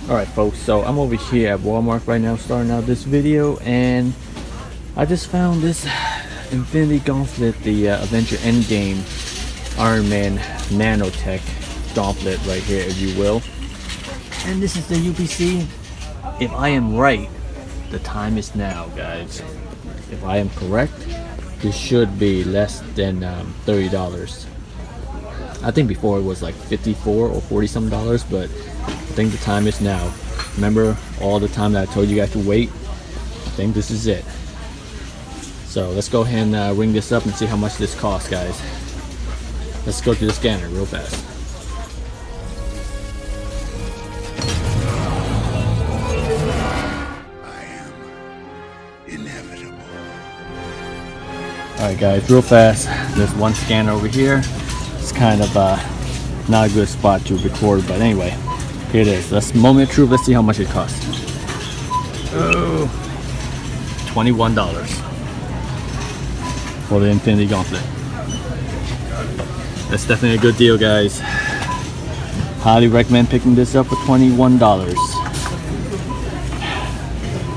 Alright folks, so I'm over here at Walmart right now starting out this video, and I just found this Infinity Gauntlet, the Avenger Endgame Iron Man Nanotech Gauntlet right here, if you will. And this is the UPC. If I am right, the time is now, guys. If I am correct, this should be less than $30. I think before it was like 54 or 40 some dollars, but I think the time is now. Remember all the time that I told you guys to wait? I think this is it. So let's go ahead and ring this up and see how much this costs, guys. Let's go to the scanner real fast. Alright guys, real fast, there's one scanner over here. It's kind of not a good spot to record, but anyway, here it is. That's moment of truth. Let's see how much it costs. Oh, $21 for the Infinity Gauntlet. That's definitely a good deal, guys. Highly recommend picking this up for $21.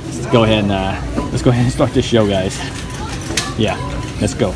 Let's go ahead and start this show, guys. Yeah, let's go.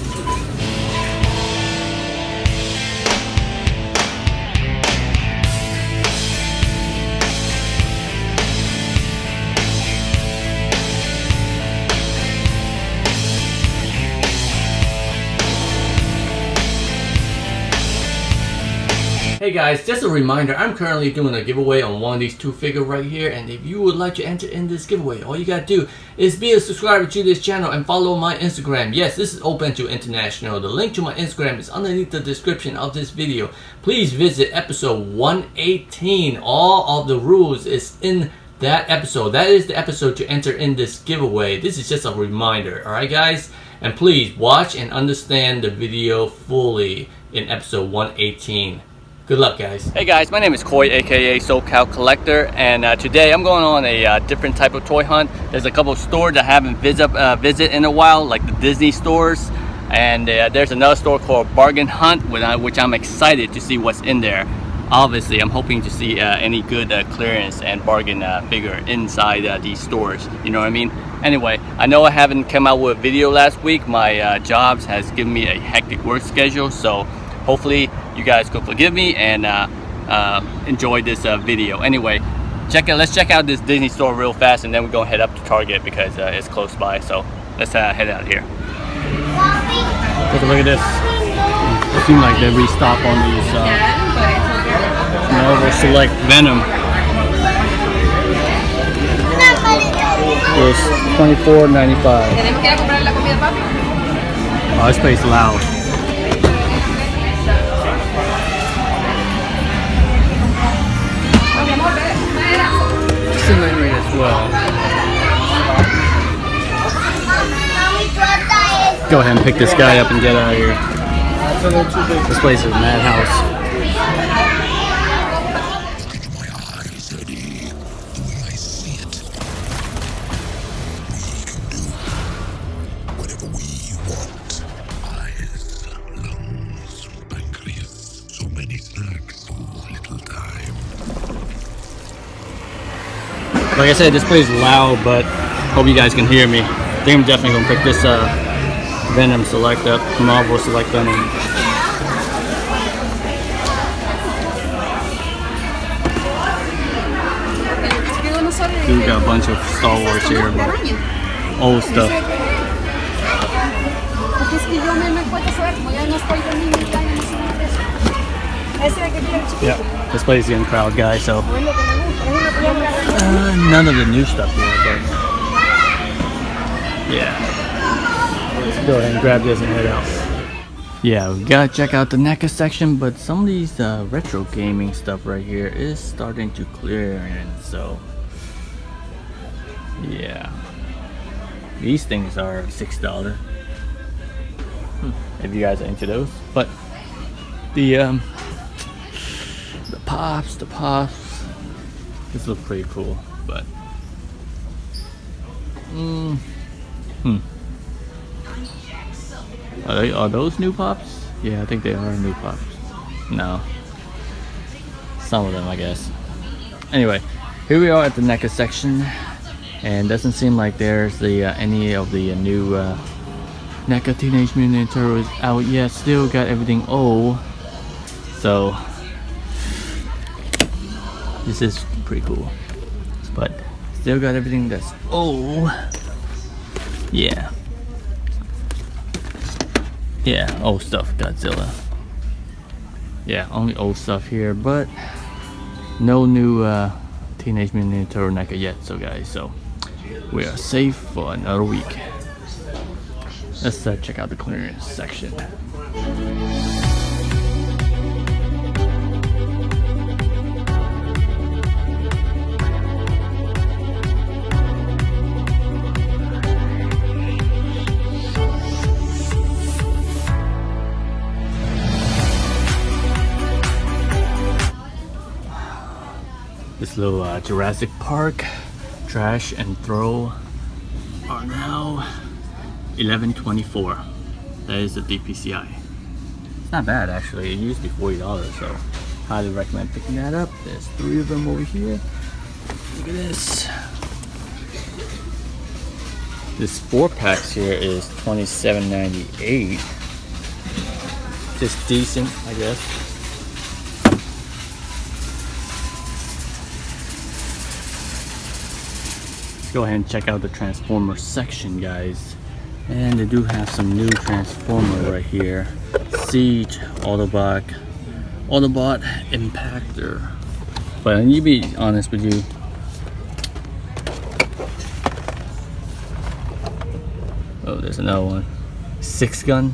Hey guys, just a reminder, I'm currently doing a giveaway on one of these two figures right here, and if you would like to enter in this giveaway, all you gotta do is be a subscriber to this channel and follow my Instagram. Yes, this is open to international. The link to my Instagram is underneath the description of this video. Please visit episode 118. All of the rules is in that episode. That is the episode to enter in this giveaway. This is just a reminder, alright guys? And please watch and understand the video fully in episode 118. Good luck, guys. Hey guys, my name is Koi, aka SoCal Collector, and today I'm going on a different type of toy hunt. There's a couple of stores I haven't visit in a while, like the Disney stores, and there's another store called Bargain Hunt, which I'm excited to see what's in there. Obviously, I'm hoping to see any good clearance and bargain figure inside these stores. You know what I mean? Anyway, I know I haven't come out with a video last week. My jobs has given me a hectic work schedule, so hopefully you guys could forgive me and enjoy this video. Anyway, let's check out this Disney store real fast, and then we're gonna head up to Target because it's close by. So let's head out here. Take a look at this. It seems like they restock on these Marvel Select Venom. It's $24.95. Oh, this place is loud. As well. Go ahead and pick this guy up and get out of here. This place is a madhouse. Like I said, this place is loud, but hope you guys can hear me. I think I'm definitely gonna pick this Venom Select up, Marvel Select Venom. We got a bunch of Star Wars here, but old stuff. Yeah, this place is getting crowded, guys, so none of the new stuff here, but yeah. Let's go ahead and grab this and head out. Yeah, we gotta check out the NECA section, but some of these retro gaming stuff right here is starting to clear in, so yeah. These things are $6. If you guys are into those. But the pops, this looks pretty cool, but are those new pops? Yeah, I think they are new pops. No, some of them, I guess. Anyway, here we are at the NECA section, and doesn't seem like there's the any of the new NECA Teenage Mutant Ninja Turtles out yet. Still got everything old, so this is pretty cool. But still got everything that's old. Yeah, old stuff. Godzilla. Yeah, only old stuff here, but no new Teenage Mutant Ninja Turtle NECA yet. So guys, so we are safe for another week. Let's check out the clearance section. This little Jurassic Park trash and throw are now $11.24. That is the DPCI. It's not bad actually. It used to be $40, so highly recommend picking that up. There's 3 of them over here. Look at this. This 4-packs here is $27.98. Just decent, I guess. Go ahead and check out the Transformer section, guys, and they do have some new Transformer right here. Siege, Autobot, Impactor. But I need to be honest with you, oh, there's another one. 6 gun.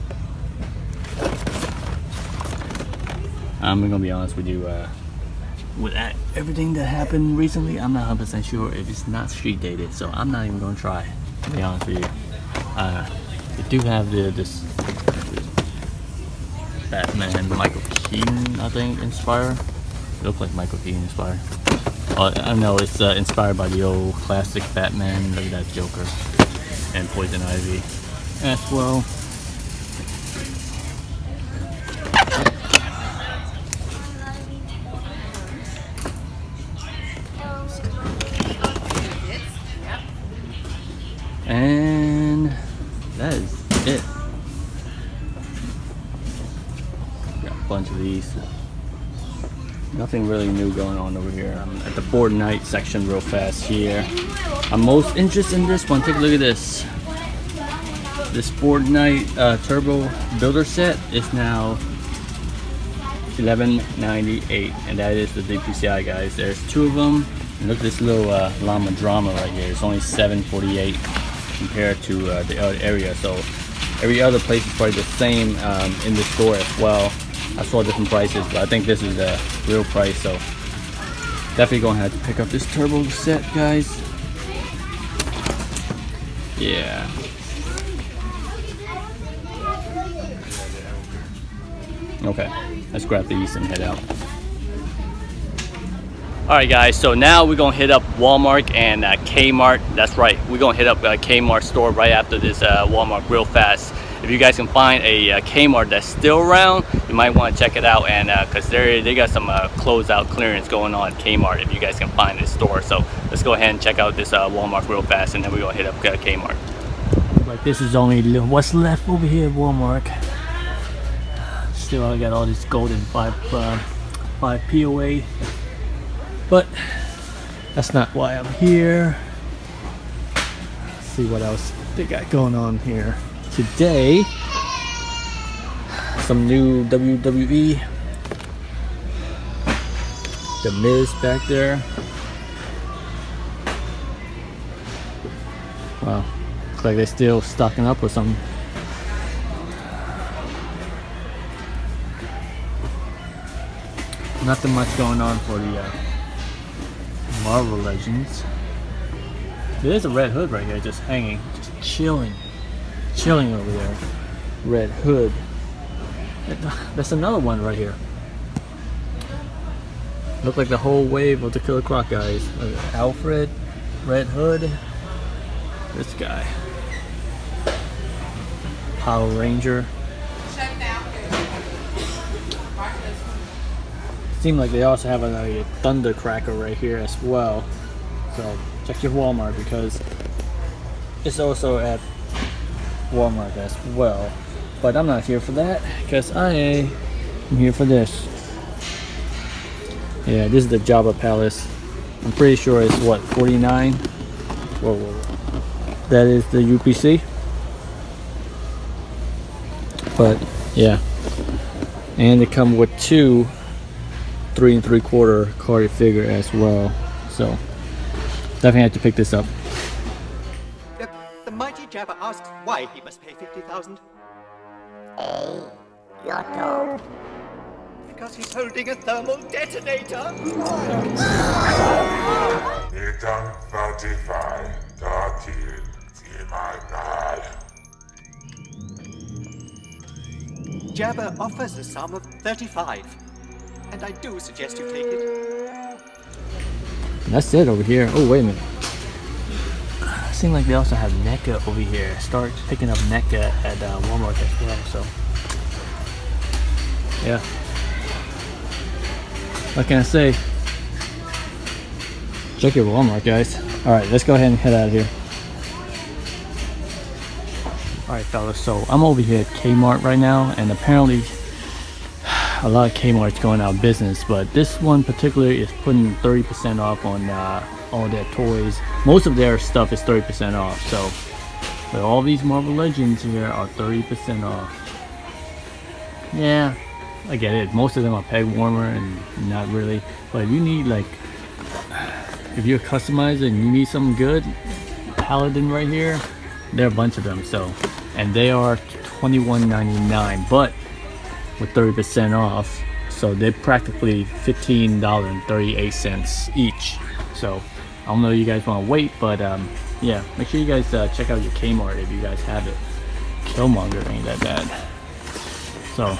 I'm gonna be honest with you, with everything that happened recently, I'm not 100% sure if it's not street dated, so I'm not even gonna try, to be honest with you. They do have this Batman Michael Keaton, I think, inspired. It looks like Michael Keaton inspired. I know it's inspired by the old classic Batman. Look at that Joker and Poison Ivy as well. And that is it. Got a bunch of these. Nothing really new going on over here. I'm at the Fortnite section real fast here. I'm most interested in this one. Take a look at this. This Fortnite Turbo Builder set is now $11.98, and that is the DPCI, guys. There's 2 of them. And look at this little llama drama right here. It's only $7.48 compared to the other area. So every other place is probably the same in the store as well. I saw different prices, but I think this is the real price. So definitely gonna have to pick up this turbo set, guys. Yeah. Okay, let's grab these and head out. Alright guys, so now we're gonna hit up Walmart and K-MART. That's right, we're gonna hit up K-MART store right after this Walmart real fast. If you guys can find a K-MART that's still around, you might want to check it out, and because they got some closeout clearance going on at K-MART if you guys can find this store. So let's go ahead and check out this Walmart real fast, and then we're gonna hit up K-MART. Like, this is only what's left over here at Walmart. Still, I got all this golden 5 POA. But that's not why I'm here. Let's see what else they got going on here today. Some new WWE. The Miz back there. Wow, looks like they're still stocking up or something. Nothing much going on for the Marvel Legends. There's a Red Hood right here, just hanging, just chilling over there. Red Hood. That's another one right here. Look like the whole wave of the Killer Croc guys. Alfred, Red Hood, this guy, Power Ranger. Seems like they also have a thunder cracker right here as well. So check your Walmart because it's also at Walmart as well. But I'm not here for that because I am here for this. Yeah, this is the Java Palace. I'm pretty sure it's what, 49? Whoa. That is the UPC. But yeah, and they come with two 3 3/4 carded figure as well. So definitely have to pick this up. The mighty Jabba asks why he must pay 50,000. Yotto. Because he's holding a thermal detonator. Nitang 35, Datil, Timanal. Jabba offers a sum of 35, and I do suggest you take it. That's it over here. Oh, wait a minute. Seems like they also have NECA over here. Start picking up NECA at Walmart as well. So, yeah. What can I say? Check your Walmart, guys. Alright, let's go ahead and head out of here. Alright, fellas. So, I'm over here at K-MART right now. And apparently, a lot of K-Mart's going out of business. But this one particularly is putting 30% off on all their toys. Most of their stuff is 30% off. So, but all these Marvel Legends here are 30% off. Yeah, I get it. Most of them are peg warmer and not really. But if you need, like, if you're a customizer and you need something good, Paladin right here, there are a bunch of them. So, and they are $21.99, but with 30% off. So they're practically $15.38 each. So I don't know if you guys want to wait, but yeah, make sure you guys check out your K-MART if you guys have it. Killmonger ain't that bad. So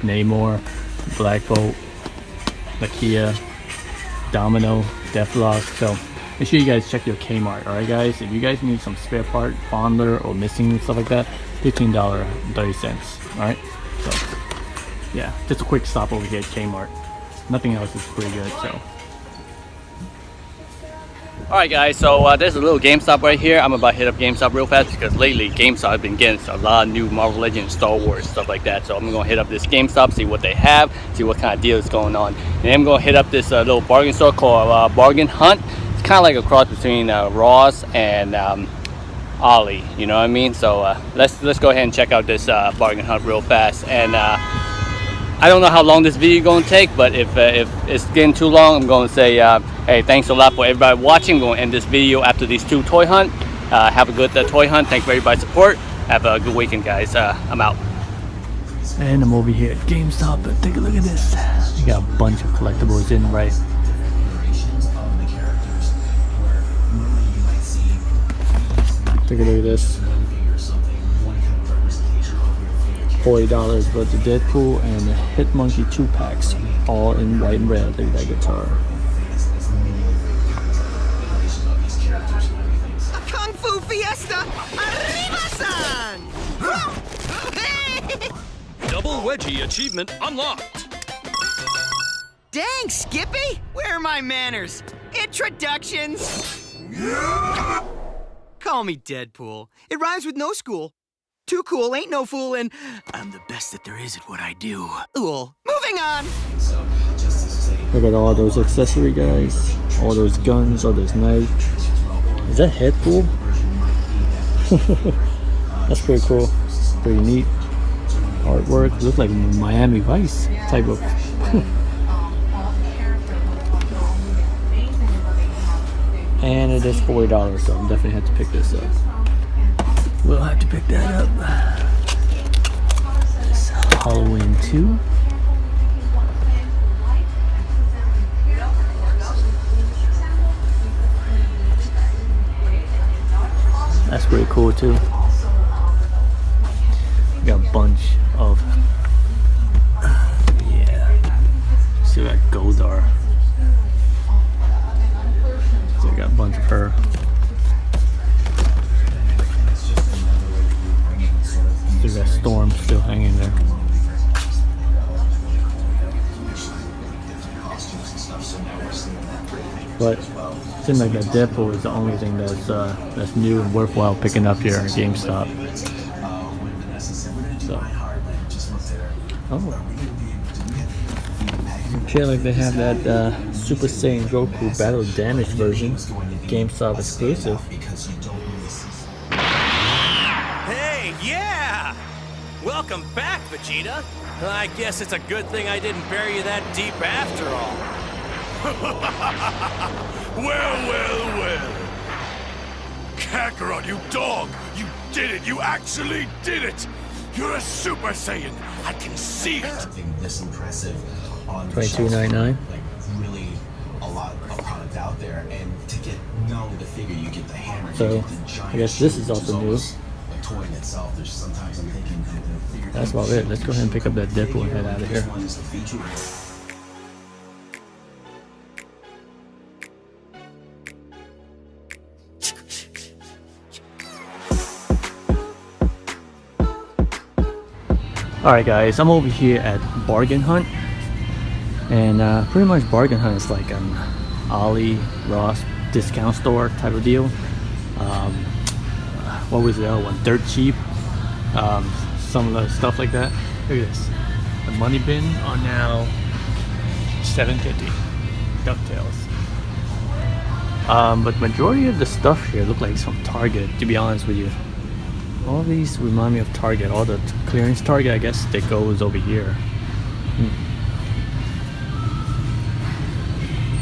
Namor, Black Bolt, Nakia, Domino, Deathlock. So make sure you guys check your K-MART. Alright guys, if you guys need some spare part, fondler or missing stuff like that, $15.30. Alright, so yeah, just a quick stop over here at K-MART. Nothing else is pretty good. So alright guys, so there's a little GameStop right here. I'm about to hit up GameStop real fast because lately GameStop has been getting a lot of new Marvel Legends, Star Wars, stuff like that. So I'm going to hit up this GameStop, see what they have, see what kind of deal is going on. And I'm going to hit up this little bargain store called Bargain Hunt. It's kind of like a cross between Ross and Ollie, you know what I mean? So let's go ahead and check out this Bargain Hunt real fast. And I don't know how long this video is going to take, but if it's getting too long, I'm going to say, hey, thanks a lot for everybody watching. I'm going to end this video after these two toy hunt. Have a good toy hunt. Thanks for everybody's support. Have a good weekend, guys. I'm out. And I'm over here at GameStop. Take a look at this. You got a bunch of collectibles in, right? Take a look at this. $40 for the DeadPool and the Hitmonkey 2-packs, all in white and red. Look at that guitar. A Kung Fu Fiesta! Arriba-san! Double Wedgie achievement unlocked. Dang, Skippy! Where are my manners? Introductions! Call me Deadpool. It rhymes with no school. Too cool, ain't no fool, and I'm the best that there is at what I do. Cool. Moving on! Look at all those accessory guys, all those guns, all those knives. Is that Deadpool? That's pretty cool. Pretty neat. Artwork. Looks like Miami Vice type of. And it is $40, so I'm definitely have to pick this up. We'll have to pick that up. It's Halloween 2. That's pretty cool too. We got a bunch of still got Goldar. So we got a bunch of her. Still got Storm still hanging there. Seems like that DeadPool is the only thing that's new and worthwhile picking up here at GameStop. So, oh, appear like they have that Super Saiyan Goku Battle Damage version, GameStop exclusive. Hey, yeah! Welcome back, Vegeta. I guess it's a good thing I didn't bury you that deep after all. Well. Kakarot, you dog! You did it! You actually did it! You're a Super Saiyan! I can see it! Something this impressive on $22.99. Like really a lot of product out there, and to get not only the figure, you get the hammer. So, you get the giant I guess this is shield, also which new. A toy in itself. There's sometimes I'm thinking that the figure. That's about it. Let's go ahead and pick up that DeadPool and head out of here. This one is the feature. Alright guys, I'm over here at Bargain Hunt, and pretty much Bargain Hunt is like an Ali Ross discount store type of deal. What was the other one? Dirt cheap. Some of the stuff like that. Look at this. The money bin are now $7.50. DuckTales. But majority of the stuff here look like it's from Target, to be honest with you. All these remind me of Target. All the clearance Target, I guess, that goes over here.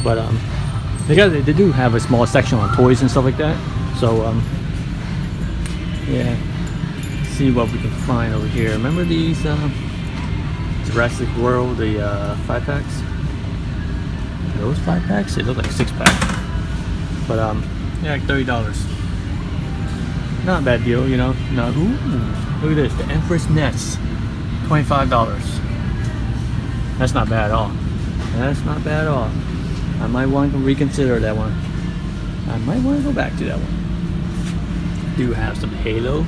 But they do have a small section on toys and stuff like that. So yeah, see what we can find over here. Remember these Jurassic World, the 5-packs? Those 5-packs? They look like 6-pack. But yeah, like $30. Not a bad deal, you know. Not, ooh, look at this, the Empress Nest, $25. That's not bad at all. That's not bad at all. I might want to reconsider that one. I might want to go back to that one. Do have some Halo.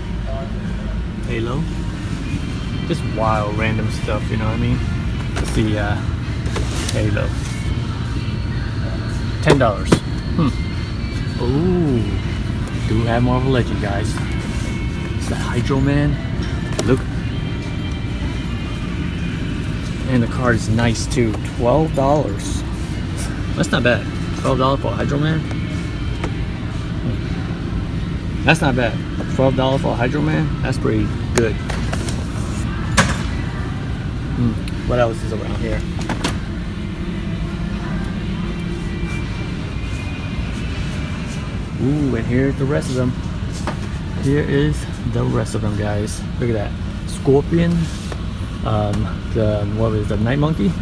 Just wild, random stuff, you know what I mean? Let's see, Halo. $10. Ooh. Do have Marvel Legend, guys. It's the Hydro Man. Look. And the card is nice too. $12. That's not bad. $12 for a Hydro Man. That's not bad. $12 for a Hydro Man. That's pretty good. What else is around here? Ooh, and here's the rest of them. Here is the rest of them, guys. Look at that. Scorpion. What was the Night Monkey?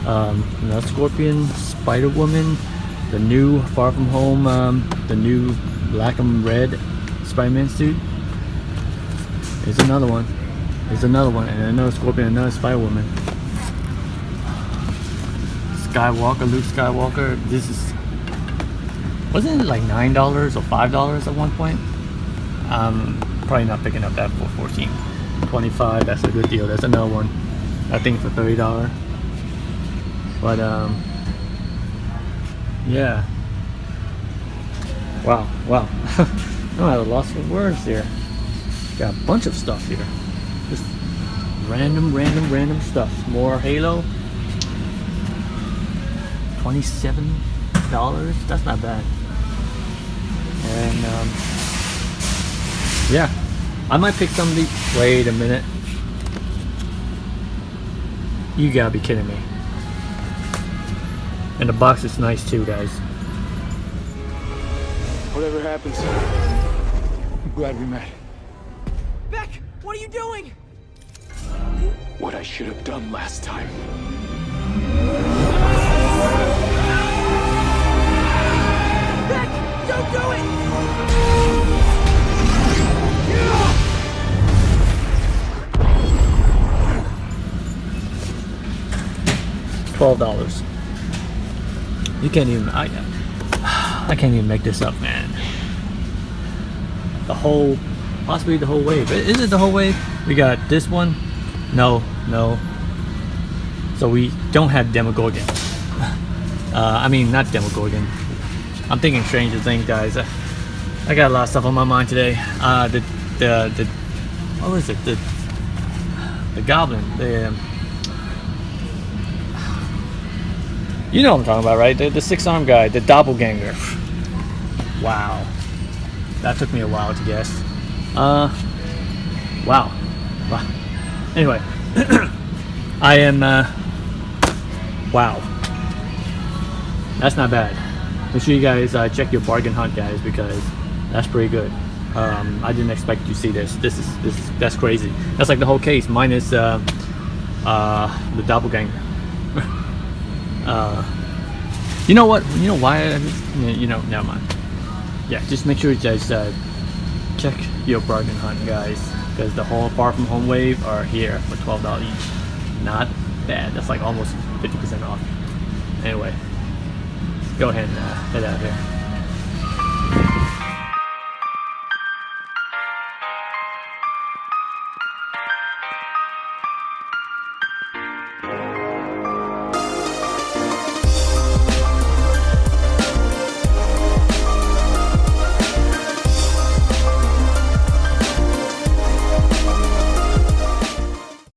No, Scorpion, Spider-Woman, the new Far From Home, the new black and red Spider-Man suit. Here's another one. Here's another one, and another Scorpion, another Spider-Woman. Skywalker, Luke Skywalker. This is, wasn't it like $9 or $5 at one point? Probably not picking up that for $14.25. That's a good deal. That's another one. I think for $30. But yeah. Wow. I'm at a loss for words here. Got a bunch of stuff here. Just random stuff. More Halo. $27. That's not bad. And yeah, I might pick some of these. Wait a minute. You gotta be kidding me. And the box is nice too, guys. Whatever happens, I'm glad we met. Beck, what are you doing? What I should have done last time. Beck, don't do it! $12. You can't even. I can't even make this up, man. Possibly the whole wave. Is it the whole wave? We got this one. No. So we don't have Demogorgon. I mean, not Demogorgon. I'm thinking Stranger Things, guys. I got a lot of stuff on my mind today. The what was it? The goblin. You know what I'm talking about, right? The six-armed guy, the doppelganger. Wow, that took me a while to guess. Wow. Anyway, I am. Wow, that's not bad. Make sure you guys check your bargain hunt, guys, because that's pretty good. I didn't expect you to see this. That's crazy. That's like the whole case minus the doppelganger. You know what? You know why? You know, never mind. Yeah, just make sure you guys check your bargain hunt, guys, because the whole Far From Home wave are here for $12 each. Not bad. That's like almost 50% off. Anyway, go ahead and head out of here.